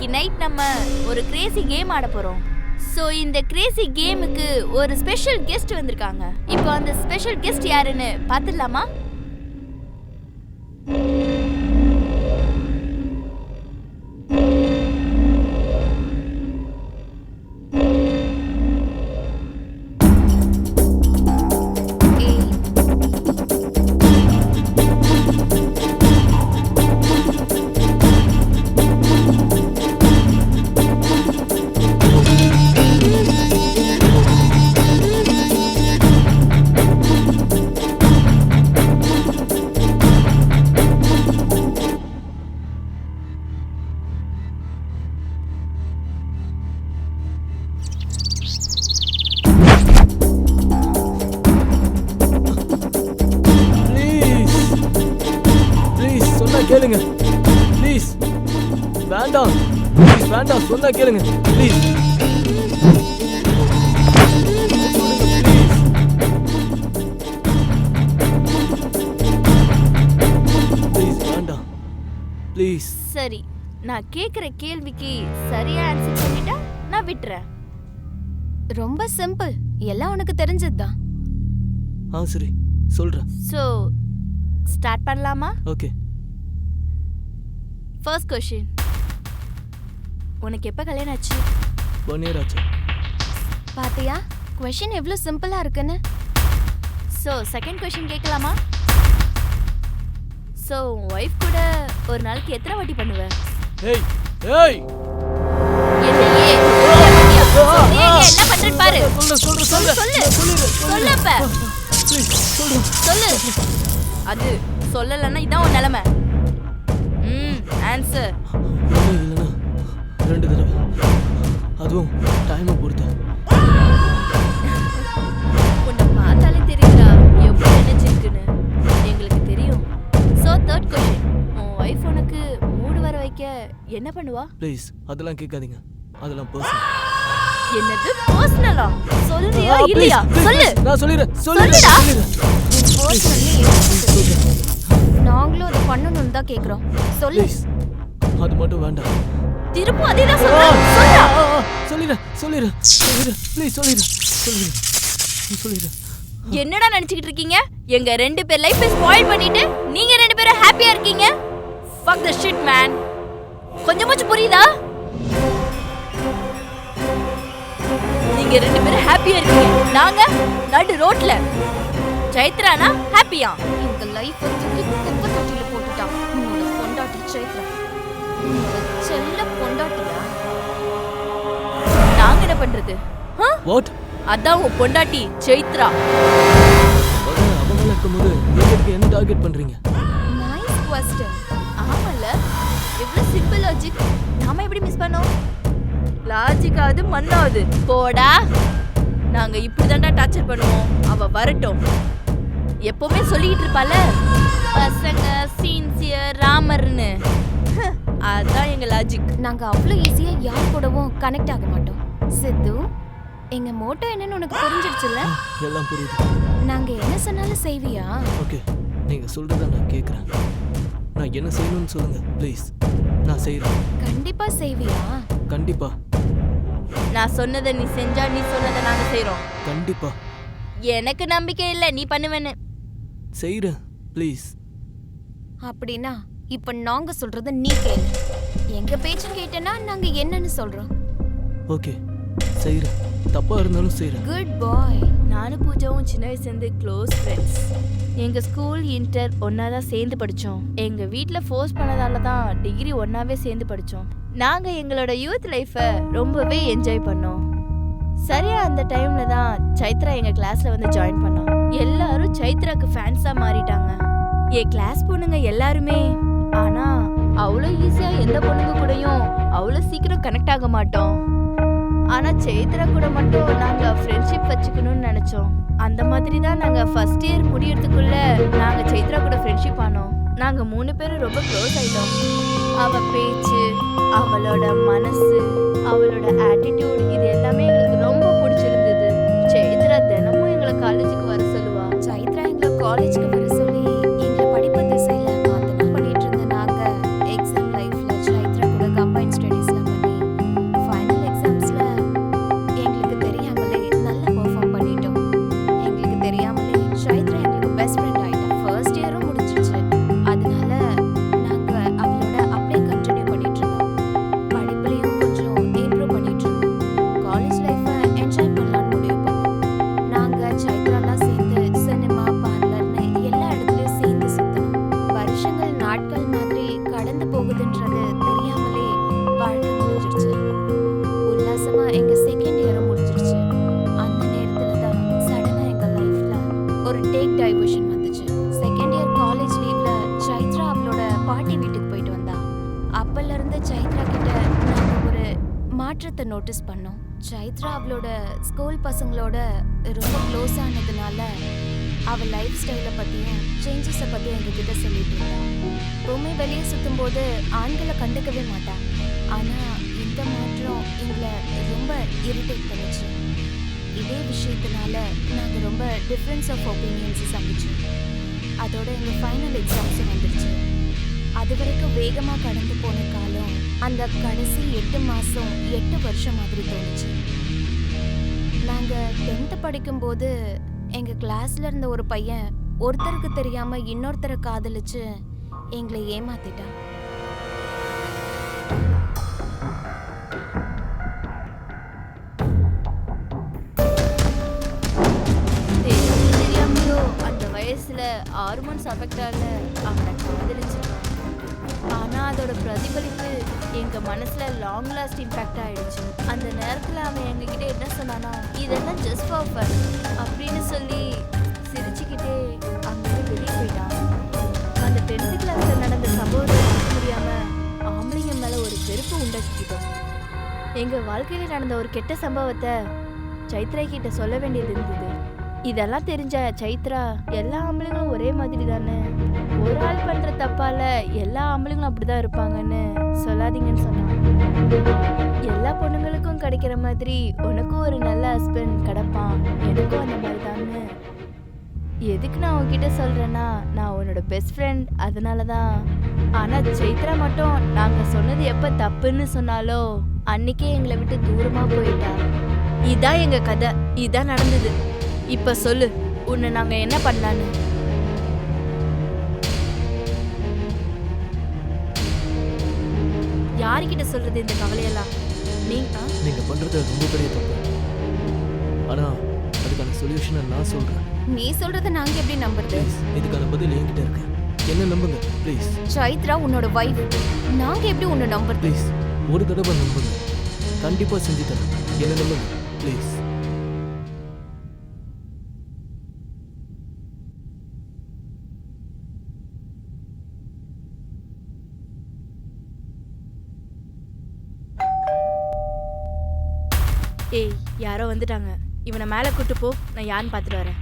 இன்னைக்கு நைட் நம்ம ஒரு கிரேசி கேம் ஆட போறோம். சோ இந்த கிரேசி கேமுக்கு ஒரு ஸ்பெஷல் கெஸ்ட் வந்திருக்காங்க. இப்போ அந்த ஸ்பெஷல் கெஸ்ட் யாருன்னு பாத்துடலாமா? கேளுங்க ப்ளீஸ். வேண்டாம் ப்ளீஸ், வேண்டாம், சொன்னா கேளுங்க ப்ளீஸ். ப்ளீஸ் வேண்டாம் ப்ளீஸ். சரி, நான் கேக்குற கேள்விக்கு சரியா ஆன்சர் பண்ணிட்டா நான் விட்டுறேன். ரொம்ப சிம்பிள், எல்லாம் உனக்கு தெரிஞ்சதுதான். சரி சொல்றேன். சோ ஸ்டார்ட் பண்ணலாமா? ஓகே. ஃபர்ஸ்ட் क्वेश्चन, உனக்கு எப்ப கல்யாணம் ஆச்சு? 1 year ஆச்சு. பாத்தியா, क्वेश्चन எவ்வளவு சிம்பிளா இருக்குன்னு. சோ செகண்ட் क्वेश्चन கேட்கலாமா? சோ வைஃப் கூட ஒரு நாளைக்கு எத்தனை வாட்டி பண்ணுவ? ஏய் ஏய், என்னையே என்ன பண்றேன்னு பாரு. சொல்லப்ப சொல்லு. அது சொல்லலன்னா இதான் உன் நிலைமை. ஆன்சர். இல்லைன்னா 2 தடவை, அதுவும் டைமை பொறுத்து. உன்னை பார்த்தாலே தெரியுதா எவ்வளோ எனர்ஜி இருக்குன்னு. எங்களுக்கு தெரியும். ஸோ தேர்ட் क्वेश्चन, உன் ஒய்ஃப் உனக்கு மூடு வர வைக்க என்ன பண்ணுவா? ப்ளீஸ் அதெல்லாம் கேட்காதீங்க, அதெல்லாம் பர்சனல். என்னது பர்சனலா? சொல்றியா இல்லையா? சொல்லு. நான் சொல்லிடுறேன். நாங்களும் அதை பண்ணணும்னு தான் கேக்குறோம். சொல்லு. அது மட்டும் வேண்டாம். திரும்ப அதே தான் சொல்றேன். சொல்லிடுறேன் ப்ளீஸ், சொல்லிடுறேன். என்னடா நினைச்சிட்டு இருக்கீங்க? எங்க 2 பேர் லைஃப் ஸ்பாயில் பண்ணிட்டு நீங்க 2 பேரும் ஹாப்பியா இருக்கீங்க? fuck the shit man. கொஞ்சமாச்சும் புரியுதா? நீங்க 2 பேரும் ஹாப்பியா இருக்கீங்க, நாங்க நடு ரோட்ல. சைத்ரானா ஹாப்பியா? எங்க லைஃப் தூக்கி குப்பை தொட்டில போட்டுட்டான் உன்னோட பொண்டாட்டி சைத்ரா. செல்ல பொண்டாட்டியா? நாங்க என்ன பண்றது? வாட்? அதான் உன் பொண்டாட்டி சைத்ரா. அவங்க இருக்கும்போது நீங்க என்ன டார்கெட் பண்றீங்க? Nice question. ஆமால, எவ்வளவு சிம்பிள் லாஜிக். நாம எப்படி மிஸ் பண்ணோம்? லாஜிக்காவது மண்ணாவது போடா. நாங்க இப்படிதான்டா டார்ச்சர் பண்ணுவோம். அவ வரட்டும். எப்பவுமே சொல்லிட்டு இருப்பால, பசங்க சின்சியர் ராமர்னு. அதான் எங்க லாஜிக். நாங்க அவ்வளவு ஈஸியா யார் கூடவும் கனெக்ட் ஆக மாட்டோம். சித்து, எங்க மோட்டோ என்னன்னு உனக்கு புரிஞ்சிடுச்சுல்ல? எல்லாம் புரியுது. நாங்க என்ன சொன்னாலும் செய்வியா? ஓகே, நீங்க சொல்றத நான் கேக்குறேன். நான் என்ன செய்யணும்னு சொல்லுங்க ப்ளீஸ். நான் செய்றேன். கண்டிப்பா செய்வியா? கண்டிப்பா. நான் சொன்னதை நீ செஞ்சா நீ சொன்னதை நாங்க செய்றோம். கண்டிப்பா. எனக்கு நம்பிக்கை இல்ல நீ பண்ணுவேன்னு. செய்றேன் ப்ளீஸ். அப்படின்னா இப்ப நாங்க சொல்றத நீ கேளு. எங்க பேச்சு கேட்டனா நாங்க என்னன்னு சொல்றோம். ஓகே, செய்றேன். தப்பா இருந்தாலும் செய்றேன். குட் பாய். நானும் பூஜாவும் சின்ன வயசுலேருந்து க்ளோஸ் ஃப்ரெண்ட்ஸ். எங்க ஸ்கூல் இன்டர் ஒன்னா தான் சேர்ந்து படிச்சோம். எங்க வீட்ல ஃபோர்ஸ் பண்ணதால தான் டிகிரி ஒன்னாவே சேர்ந்து படிச்சோம். நாங்க எங்களோட யூத் லைஃபை ரொம்பவே என்ஜாய் பண்ணோம். சரியா அந்த டைம்ல தான் சைத்ரா எங்க கிளாஸ்ல வந்து ஜாயின் பண்ணோம். எல்லாரும் சைத்ராக்கு ஃபேன்ஸா மாறிட்டாங்க. என் கிளாஸ் பொண்ணுங்க எல்லாருமே. ஆனா அவ்வளோ ஈஸியா எந்த பொண்ணுங்க கூடயும் அவ்வளோ சீக்கிரம் கனெக்ட் ஆக மாட்டோம். ஆனா சைத்ரா கூட மட்டும் நாங்க ஃப்ரெண்ட்ஷிப் வச்சுக்கணும்னு நினைச்சோம். அந்த மாதிரி தான் நாங்க ஃபர்ஸ்ட் இயர் முடியறதுக்குள்ள நாங்க சைத்ரா கூட ஃப்ரெண்ட்ஷிப் ஆனோம். நாங்க 3 பேரும் ரொம்ப க்ளோஸ் ஆயிட்டோம். அவ பேச்சு, அவளோட மனசு, அவளோட ஆட்டிடியூட், இது எல்லாமே எங்களுக்கு ரொம்ப பிடிச்சிருந்தது. சைத்ரா தினமும் எங்களை காலேஜுக்கு வர சொல்லுவா. சைத்ரா எங்களை காலேஜ்க்கு வர சொல்லி எங்களை படிப்பு திசையில மாத்தணும் பண்ணிட்டு இருந்த நாங்க எக்ஸாம் லைஃப்ல சைத்ரா கூட கம்பைன் ஸ்டடீஸ்லாம் கடந்து போகுதுன்றது தெரியாமலே வாழ்க்கை முடிஞ்சிருச்சு. உல்லாசமா எங்க செகண்ட் இயரும் முடிஞ்சிருச்சு. அந்த நேரத்துல தான் சடனா எங்க லைஃப்ல ஒரு டேக் டைவர்ஷன் வந்துச்சு. செகண்ட் இயர் காலேஜ் லீவ்ல சைத்ரா அவளோட பாட்டி வீட்டுக்கு போயிட்டு வந்தா. அப்பல இருந்து சைத்ரா கிட்ட நாங்க ஒரு மாற்றத்தை நோட்டீஸ் பண்ணோம். சைத்ரா அவளோட ஸ்கூல் பசங்களோட ரொம்ப க்ளோஸ் ஆனதுனால அவ லைஃப் ஸ்டைலை பத்தியும் சேஞ்சஸை பத்தியும் எங்ககிட்ட சொல்லிட்டு இருந்தா. எப்பவுமே வெளியே சுத்தும் போது ஆண்களை கண்டுக்கவே மாட்டான். ஆனா இந்த மாற்றம் எங்களை ரொம்ப இரிட்டேட் பண்ணுச்சு. இதே விஷயத்தினால நாங்க ரொம்ப டிஃப்ரென்ஸ் ஆஃப் ஒப்பீனியன்ஸ் சந்திச்சோம். அதோட எங்க ஃபைனல் எக்ஸாம்ஸும் வந்துருச்சு. அது வரைக்கும் வேகமா கடந்து போன காலம் அந்த கடைசி 8 மாசம் 8 வருஷம் மாதிரி தோணுச்சு. நாங்க 10th படிக்கும்போது எங்க கிளாஸ்ல இருந்த ஒரு பையன் ஒருத்தருக்கு தெரியாம இன்னொருத்தரை காதலிச்சு எங்களை ஏமாத்திட்டான். தெரியாமையோ அந்த வயசுல ஹார்மோன்ஸ் அஃபெக்டால அவனை காதலிச்சிட்டான். ஆனா அதோட பிரதிபலிப்பு எங்க மனசுல லாங் லாஸ்ட் இம்பாக்ட் ஆயிடுச்சு. அந்த நேரத்துல அவன் எங்ககிட்ட என்ன சொன்னானா, இதெல்லாம் ஜஸ்ட் ஃபார் ஃபன் அப்படின்னு சொல்லி சிரிச்சுக்கிட்டே அங்கிருந்து வெளியே போயிட்டான். அந்த 10th கிளாஸ்ல நடந்த சம்பவத்தை பார்க்க முடியாம ஆம்பளைங்க மேல ஒரு வெறுப்பு உண்டாக்கிட்டோம். எங்க வாழ்க்கையில நடந்த ஒரு கெட்ட சம்பவத்தை சைத்ரா கிட்ட சொல்ல வேண்டியது இருந்தது. இதெல்லாம் தெரிஞ்ச சைத்ரா, எல்லா ஆம்பளைங்களும் ஒரே மாதிரி தானே, ஒரு ஆள் பண்ற தப்பால எல்லா ஆம்பளைங்களும் அப்படிதான் இருப்பாங்கன்னு சொல்லாதீங்கன்னு சொன்னான். எல்லா பொண்ணுங்களுக்கும் கிடைக்கிற மாதிரி உனக்கும் ஒரு நல்ல ஹஸ்பண்ட் கிடைப்பான், எனக்கும் அந்த மாதிரி தான்னு. எதுக்கு நான் உன்கிட்ட சொல்றேன்னா, நான் உன்னோட பெஸ்ட் ஃப்ரெண்ட், அதனாலதான். ஆனா சைத்ரா மட்டும் நாங்க சொன்னது எப்ப தப்புன்னு சொன்னாலோ அன்னைக்கே எங்களை விட்டு தூரமா போயிட்டா. இதான் எங்க கதை, இதான் நடந்தது. இப்ப சொல்லு, உன்னை நாங்க என்ன பண்ணலான்னு. யார்கிட்ட சொல்றது இந்த கவலையெல்லாம்? நீங்க பண்றது ரொம்ப பெரிய தப்பு. ஆனா அதுக்கான சொல்யூஷனை நான் சொல்றேன். நீ சொல்றத நாங்க எப்படி நம்புறது? ப்ளீஸ், இதுக்கான பதில் என்கிட்ட இருக்கு. என்ன நம்புங்க ப்ளீஸ். சைத்ரா உன்னோட வைஃப், நாங்க எப்படி உன்னை நம்புறது? ப்ளீஸ், ஒரு தடவை நம்புங்க. கண்டிப்பா செஞ்சு தரேன். என்ன நம்புங்க ப்ளீஸ். ஏய், யாரோ வந்துட்டாங்க. இவனை மேலே கூட்டு போ, நான் யாருன்னு பார்த்துட்டு வரேன்.